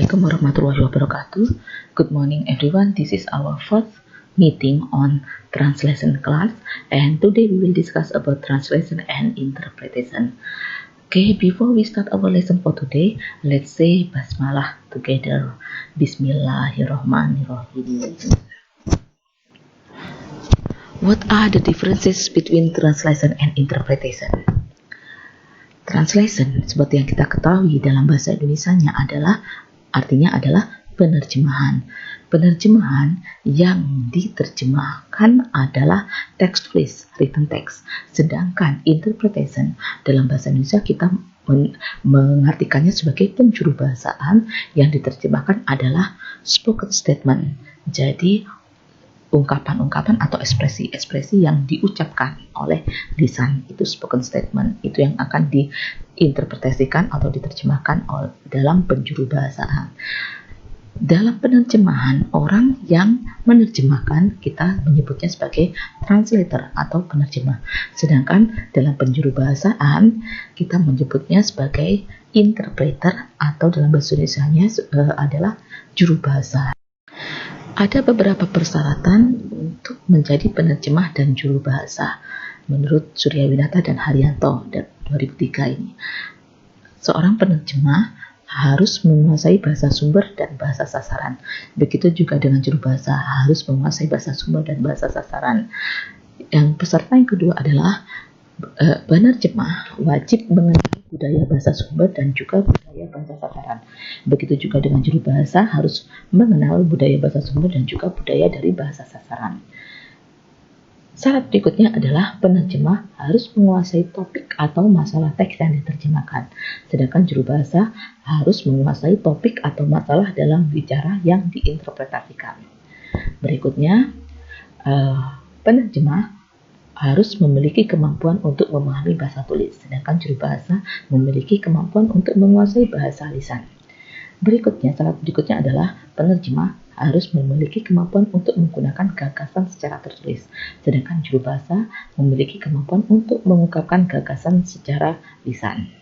Assalamualaikum warahmatullahi wabarakatuh. Good morning everyone. This is our first meeting on translation class, and today we will discuss about translation and interpretation. Okay, before we start our lesson for today, let's say basmalah together. Bismillahirrahmanirrahim. What are the differences between translation and interpretation? Translation, seperti yang kita ketahui dalam bahasa Indonesianya artinya adalah penerjemahan. Penerjemahan yang diterjemahkan adalah text tulis, written text. Sedangkan interpretation dalam bahasa Indonesia kita mengartikannya sebagai penjurubahasaan, yang diterjemahkan adalah spoken statement. Jadi ungkapan-ungkapan atau ekspresi-ekspresi yang diucapkan oleh lisan, itu spoken statement, itu yang akan diinterpretasikan atau diterjemahkan dalam penjurubahasaan. Dalam penerjemahan, orang yang menerjemahkan kita menyebutnya sebagai translator atau penerjemah. Sedangkan dalam penjurubahasaan kita menyebutnya sebagai interpreter atau dalam bahasa Indonesianya adalah jurubahasa. Ada beberapa persyaratan untuk menjadi penerjemah dan juru bahasa menurut Suryawinata dan Haryanto 2003 ini. Seorang penerjemah harus menguasai bahasa sumber dan bahasa sasaran. Begitu juga dengan juru bahasa harus menguasai bahasa sumber dan bahasa sasaran. Yang peserta yang kedua adalah penerjemah wajib mengenal budaya bahasa sumber dan juga budaya bahasa sasaran. Begitu juga dengan juru bahasa harus mengenal budaya bahasa sumber dan juga budaya dari bahasa sasaran. Syarat berikutnya adalah penerjemah harus menguasai topik atau masalah teks yang diterjemahkan. Sedangkan juru bahasa harus menguasai topik atau masalah dalam bicara yang diinterpretasikan. Berikutnya, penerjemah harus memiliki kemampuan untuk memahami bahasa tulis, sedangkan juru bahasa memiliki kemampuan untuk menguasai bahasa lisan. Syarat berikutnya adalah penerjemah harus memiliki kemampuan untuk menggunakan gagasan secara tertulis, sedangkan juru bahasa memiliki kemampuan untuk mengungkapkan gagasan secara lisan.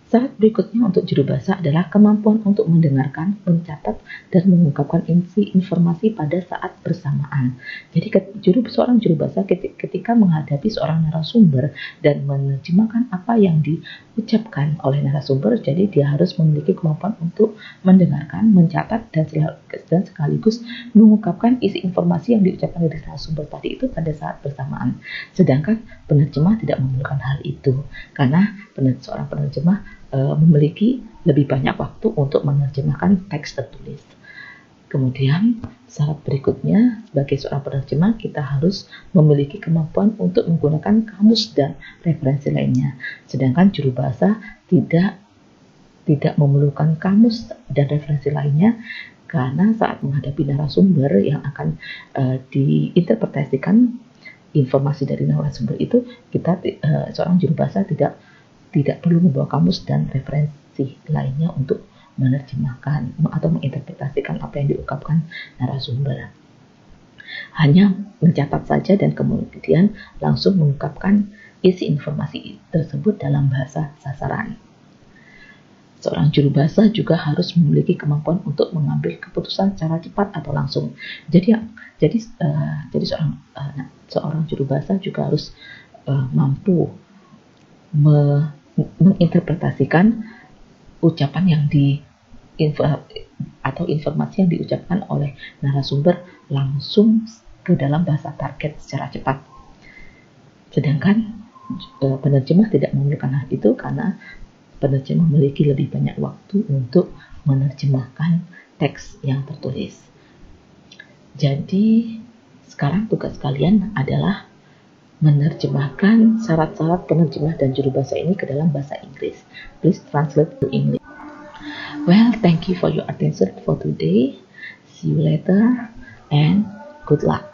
Syarat berikutnya untuk juru bahasa adalah kemampuan untuk mendengarkan, mencatat, dan mengungkapkan informasi pada saat bersamaan. Jadi seorang juru bahasa ketika menghadapi seorang narasumber dan menerjemahkan apa yang diucapkan oleh narasumber, jadi dia harus memiliki kemampuan untuk mendengarkan, mencatat, dan sekaligus mengungkapkan isi informasi yang diucapkan oleh narasumber tadi itu pada saat bersamaan. Sedangkan penerjemah tidak memerlukan hal itu, karena seorang penerjemah memiliki lebih banyak waktu untuk menerjemahkan teks tertulis. Kemudian syarat berikutnya, sebagai seorang penerjemah kita harus memiliki kemampuan untuk menggunakan kamus dan referensi lainnya. Sedangkan juru bahasa tidak memerlukan kamus dan referensi lainnya, karena saat menghadapi narasumber yang akan diinterpretasikan informasi dari narasumber itu, seorang juru bahasa tidak perlu membawa kamus dan referensi lainnya untuk menerjemahkan atau menginterpretasikan apa yang diungkapkan narasumber. Hanya mencatat saja dan kemudian langsung mengungkapkan isi informasi tersebut dalam bahasa sasaran. Seorang juru bahasa juga harus memiliki kemampuan untuk mengambil keputusan secara cepat atau langsung. Jadi seorang juru bahasa juga harus mampu menginterpretasikan ucapan yang atau informasi yang diucapkan oleh narasumber langsung ke dalam bahasa target secara cepat. Sedangkan penerjemah tidak memerlukan hal itu, karena penerjemah memiliki lebih banyak waktu untuk menerjemahkan teks yang tertulis. Jadi sekarang tugas kalian adalah menerjemahkan syarat-syarat penerjemah dan juru bahasa ini ke dalam bahasa Inggris. Please translate to English. Well, thank you for your attention for today. See you later and good luck.